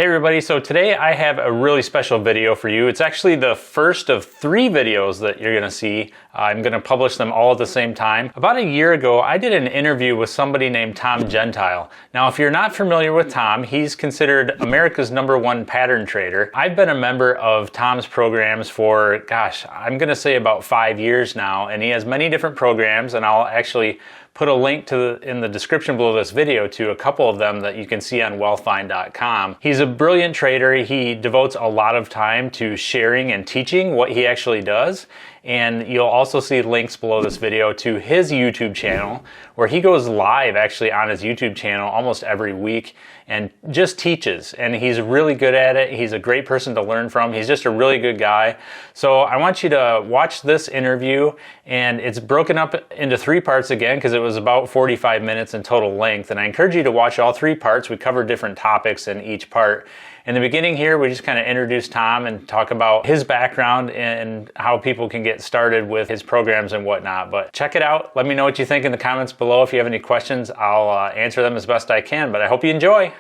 Hey everybody, so today I have a really special video for you. It's actually the first of 3 videos that you're gonna see. I'm gonna publish them all at the same time. About a year ago, I did an interview with somebody named Tom Gentile. Now, if you're not familiar with Tom, he's considered America's #1 pattern trader. I've been a member of Tom's programs for, gosh, I'm gonna say about 5 years now, and he has many different programs, and I'll actually put a link in the description below this video to a couple of them that you can see on WealthVine.com. He's a brilliant trader. He devotes a lot of time to sharing and teaching what he actually does. And you'll also see links below this video to his YouTube channel, where he goes live actually on his YouTube channel almost every week and just teaches. And he's really good at it. He's a great person to learn from. He's just a really good guy. So I want you to watch this interview, and it's broken up into 3 parts again because it was about 45 minutes in total length. And I encourage you to watch all 3 parts. We cover different topics in each part. In the beginning here, we just kind of introduce Tom and talk about his background and how people can get started with his programs and whatnot. But check it out. Let me know what you think in the comments below. If you have any questions, I'll answer them as best I can, but I hope you enjoy.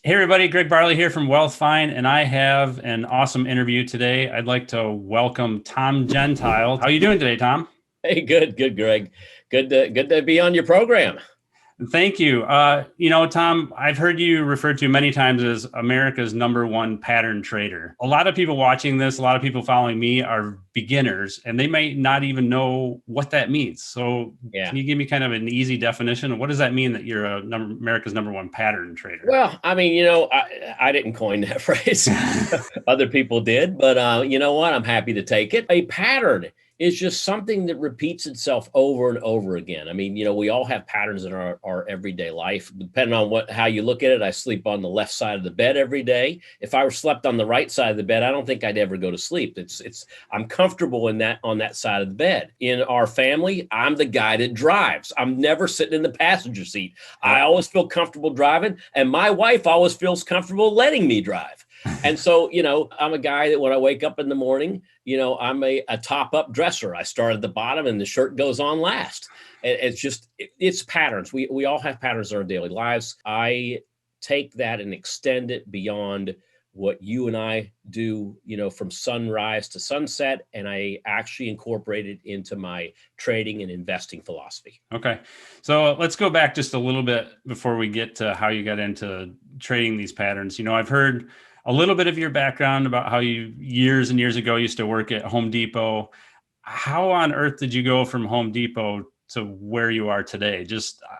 Hey everybody, Greg Barley here from WealthVine, and I have an awesome interview today. I'd like to welcome Tom Gentile. How are you doing today, Tom? Hey, good, Greg. Good to be on your program. Thank you. Tom, I've heard you referred to many times as America's #1 pattern trader. A lot of people watching this, a lot of people following me are beginners, and they might not even know what that means. So Can you give me kind of an easy definition? What does that mean that you're America's #1 pattern trader? Well, I mean, I didn't coin that phrase. Other people did, but you know what? I'm happy to take it. A pattern is just something that repeats itself over and over again. I mean, we all have patterns in our everyday life. Depending on how you look at it, I sleep on the left side of the bed every day. If I were slept on the right side of the bed, I don't think I'd ever go to sleep. I'm comfortable on that side of the bed. In our family, I'm the guy that drives. I'm never sitting in the passenger seat. I always feel comfortable driving, and my wife always feels comfortable letting me drive. And so, I'm a guy that when I wake up in the morning, I'm a top-up dresser. I start at the bottom and the shirt goes on last. It's patterns. We all have patterns in our daily lives. I take that and extend it beyond what you and I do, from sunrise to sunset, and I actually incorporate it into my trading and investing philosophy. Okay. So let's go back just a little bit before we get to how you got into trading these patterns. I've heard a little bit of your background about how you years and years ago used to work at Home Depot. How on earth did you go from Home Depot to where you are today?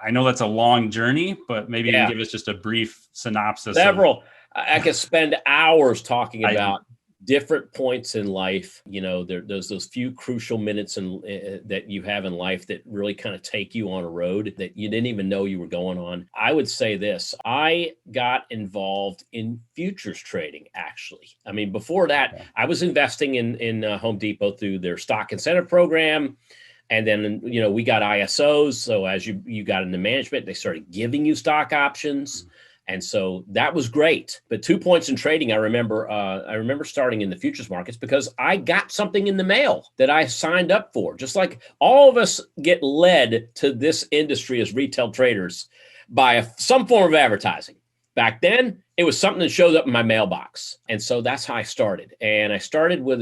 I know that's a long journey, but maybe you can give us just a brief synopsis. I could spend hours talking about different points in life. There's those few crucial minutes that you have in life that really kind of take you on a road that you didn't even know you were going on. I would say this: I got involved in futures trading, actually. I mean, before that, I was investing in Home Depot through their stock incentive program. And then, we got ISOs. So as you got into management, they started giving you stock options. And so that was great. But 2 points in trading, I remember starting in the futures markets because I got something in the mail that I signed up for. Just like all of us get led to this industry as retail traders by some form of advertising. Back then, it was something that showed up in my mailbox. And so that's how I started. And I started with,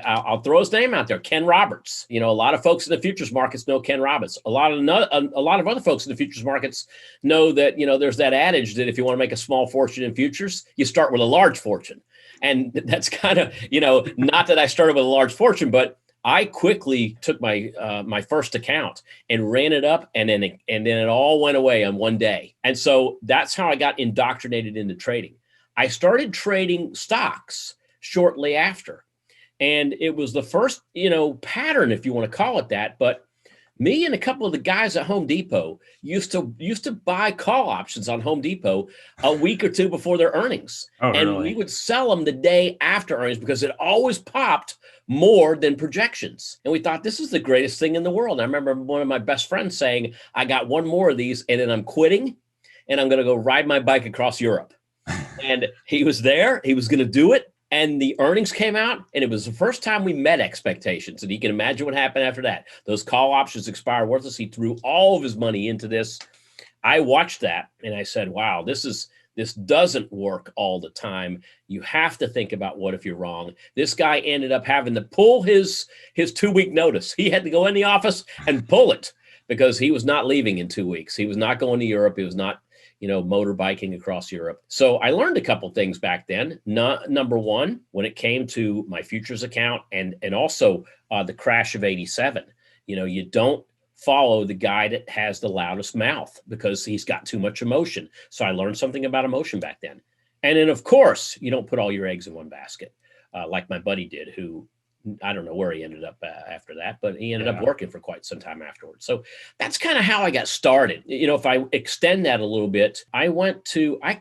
I'll throw his name out there, Ken Roberts. A lot of folks in the futures markets know Ken Roberts. A lot of other folks in the futures markets know that, there's that adage that if you want to make a small fortune in futures, you start with a large fortune. And that's kind of, not that I started with a large fortune, but I quickly took my first account and ran it up, and then it all went away on one day. And so that's how I got indoctrinated into trading. I started trading stocks shortly after, and it was the first pattern, if you want to call it that. But me and a couple of the guys at Home Depot used to buy call options on Home Depot a week or 2 before their earnings. And really? We would sell them the day after earnings because it always popped more than projections. And we thought, this is the greatest thing in the world. And I remember one of my best friends saying, I got one more of these and then I'm quitting and I'm going to go ride my bike across Europe. And he was there. He was going to do it. And the earnings came out, and it was the first time we met expectations. And you can imagine what happened after that. Those call options expired worthless. He threw all of his money into this. I watched that and I said, wow, this doesn't work all the time. You have to think about what if you're wrong. This guy ended up having to pull his 2-week notice. He had to go in the office and pull it because he was not leaving in 2 weeks. He was not going to Europe. He was not, motorbiking across Europe. So I learned a couple things back then. Number one, when it came to my futures account and also the crash of '87, you don't follow the guy that has the loudest mouth because he's got too much emotion. So I learned something about emotion back then. And then, of course, you don't put all your eggs in one basket, like my buddy did, who I don't know where he ended up after that, but he ended up working for quite some time afterwards. So that's kind of how I got started. If I extend that a little bit, I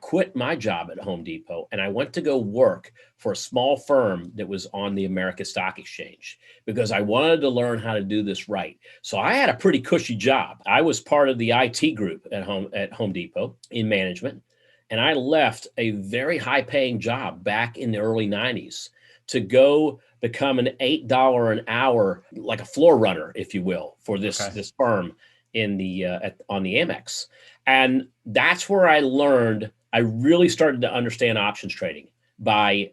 quit my job at Home Depot and I went to go work for a small firm that was on the American Stock Exchange because I wanted to learn how to do this right. So I had a pretty cushy job. I was part of the IT group at Home Depot in management, and I left a very high-paying job back in the early 90s to go become an $8 an hour, like a floor runner, if you will, for this firm in the on the Amex. And that's where I really started to understand options trading by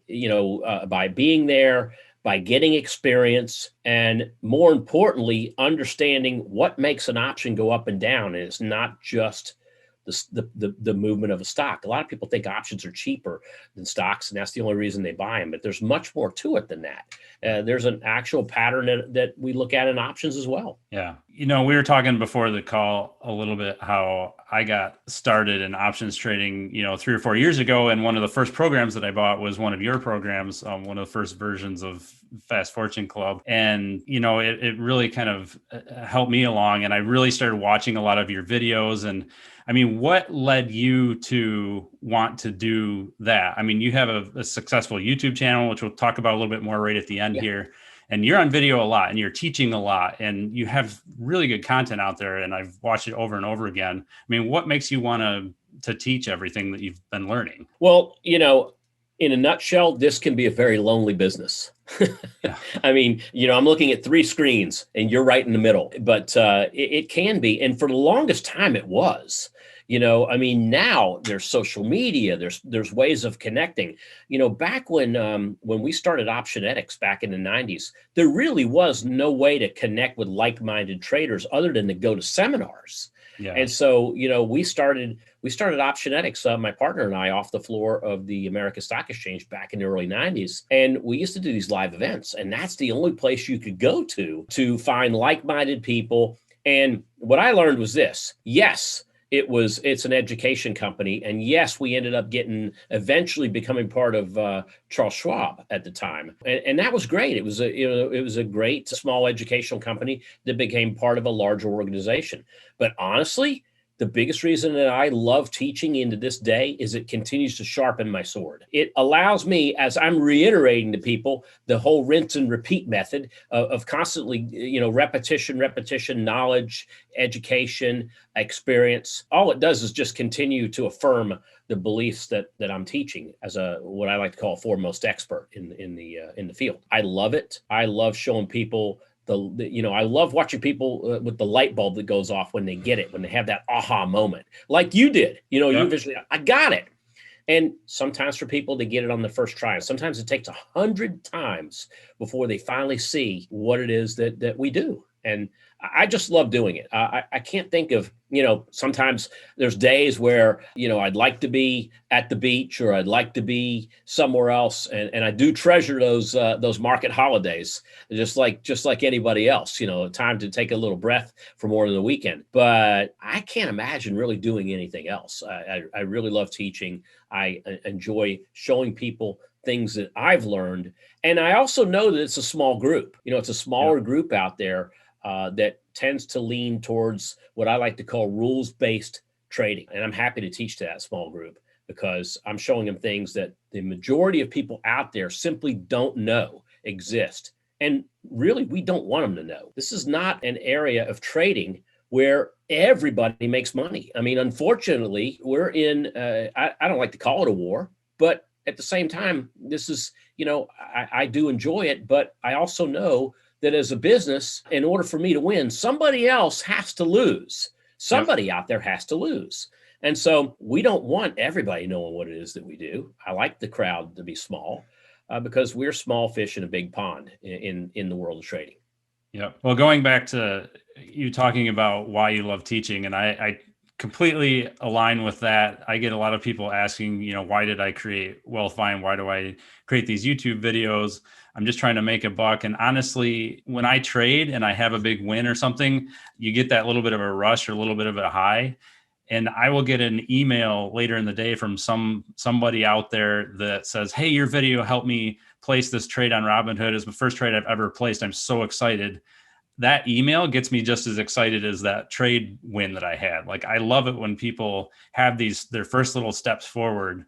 being there, by getting experience, and more importantly, understanding what makes an option go up and down. And it's not just the movement of a stock. A lot of people think options are cheaper than stocks, and that's the only reason they buy them. But there's much more to it than that. There's an actual pattern that we look at in options as well. Yeah. We were talking before the call a little bit how I got started in options trading, 3 or 4 years ago. And one of the first programs that I bought was one of your programs, one of the first versions of Fast Fortune Club. And, it really kind of helped me along. And I really started watching a lot of your videos. And I mean, what led you to want to do that? I mean, you have a successful YouTube channel, which we'll talk about a little bit more right at the end here. And you're on video a lot and you're teaching a lot and you have really good content out there. And I've watched it over and over again. I mean, what makes you want to teach everything that you've been learning? Well, in a nutshell, this can be a very lonely business. I mean, I'm looking at 3 screens and you're right in the middle, but it can be. And for the longest time it was. Now there's social media, there's ways of connecting. Back when we started Optionetics back in the 90s, there really was no way to connect with like-minded traders other than to go to seminars. Yeah. And so, we started Optionetics, my partner and I, off the floor of the American Stock Exchange back in the early 90s. And we used to do these live events, and that's the only place you could go to find like-minded people. And what I learned was this: yes, it's an education company. And yes, we ended up eventually becoming part of Charles Schwab at the time. And that was great. It was a great small educational company that became part of a larger organization. But honestly, the biggest reason that I love teaching into this day is it continues to sharpen my sword. It allows me, as I'm reiterating to people, the whole rinse and repeat method of constantly, repetition, knowledge, education, experience. All it does is just continue to affirm the beliefs that I'm teaching as what I like to call a foremost expert in the field. I love it. I love showing people I love watching people with the light bulb that goes off when they get it, when they have that aha moment, like you did. You visually, I got it. And sometimes for people, they get it on the first try. And sometimes it takes 100 times before they finally see what it is that we do. And I just love doing it. I can't think of, sometimes there's days where, I'd like to be at the beach or I'd like to be somewhere else. And I do treasure those market holidays, just like anybody else, time to take a little breath for more than the weekend. But I can't imagine really doing anything else. I really love teaching. I enjoy showing people things that I've learned. And I also know that it's a small group. It's a smaller group out there that tends to lean towards what I like to call rules-based trading. And I'm happy to teach to that small group because I'm showing them things that the majority of people out there simply don't know exist. And really, we don't want them to know. This is not an area of trading where everybody makes money. I mean, unfortunately, we're in, I don't like to call it a war, but at the same time, this is, I do enjoy it, but I also know that as a business, in order for me to win, somebody else has to lose. Somebody out there has to lose. And so we don't want everybody knowing what it is that we do. I like the crowd to be small because we're small fish in a big pond in the world of trading. Yeah. Well, going back to you talking about why you love teaching, and I completely align with that. I get a lot of people asking, why did I create WealthVine? Why do I create these YouTube videos? I'm just trying to make a buck. And honestly, when I trade and I have a big win or something, you get that little bit of a rush or a little bit of a high. And I will get an email later in the day from somebody out there that says, hey, your video helped me place this trade on Robinhood. It's the first trade I've ever placed. I'm so excited. That email gets me just as excited as that trade win that I had. Like, I love it when people have their first little steps forward,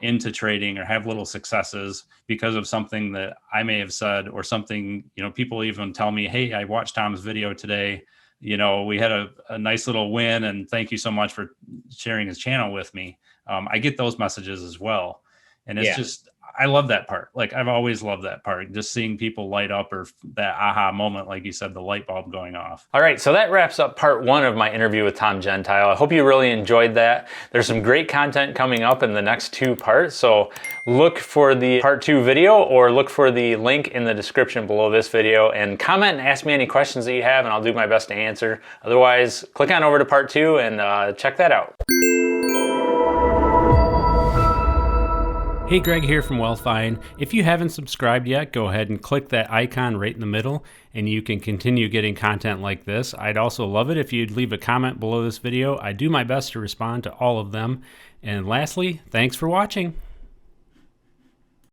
into trading, or have little successes because of something that I may have said, or something, people even tell me, hey, I watched Tom's video today. We had a nice little win, and thank you so much for sharing his channel with me. I get those messages as well. And it's just, I love that part. Like, I've always loved that part, just seeing people light up, or that aha moment, like you said, the light bulb going off. All right, so that wraps up part 1 of my interview with Tom Gentile. I hope you really enjoyed that. There's some great content coming up in the next 2 parts, so look for the part 2 video, or look for the link in the description below this video, and comment and ask me any questions that you have, and I'll do my best to answer. Otherwise, click on over to part 2 and check that out. Hey, Greg here from WealthVine. If you haven't subscribed yet, go ahead and click that icon right in the middle, and you can continue getting content like this. I'd also love it if you'd leave a comment below this video. I do my best to respond to all of them. And lastly, thanks for watching.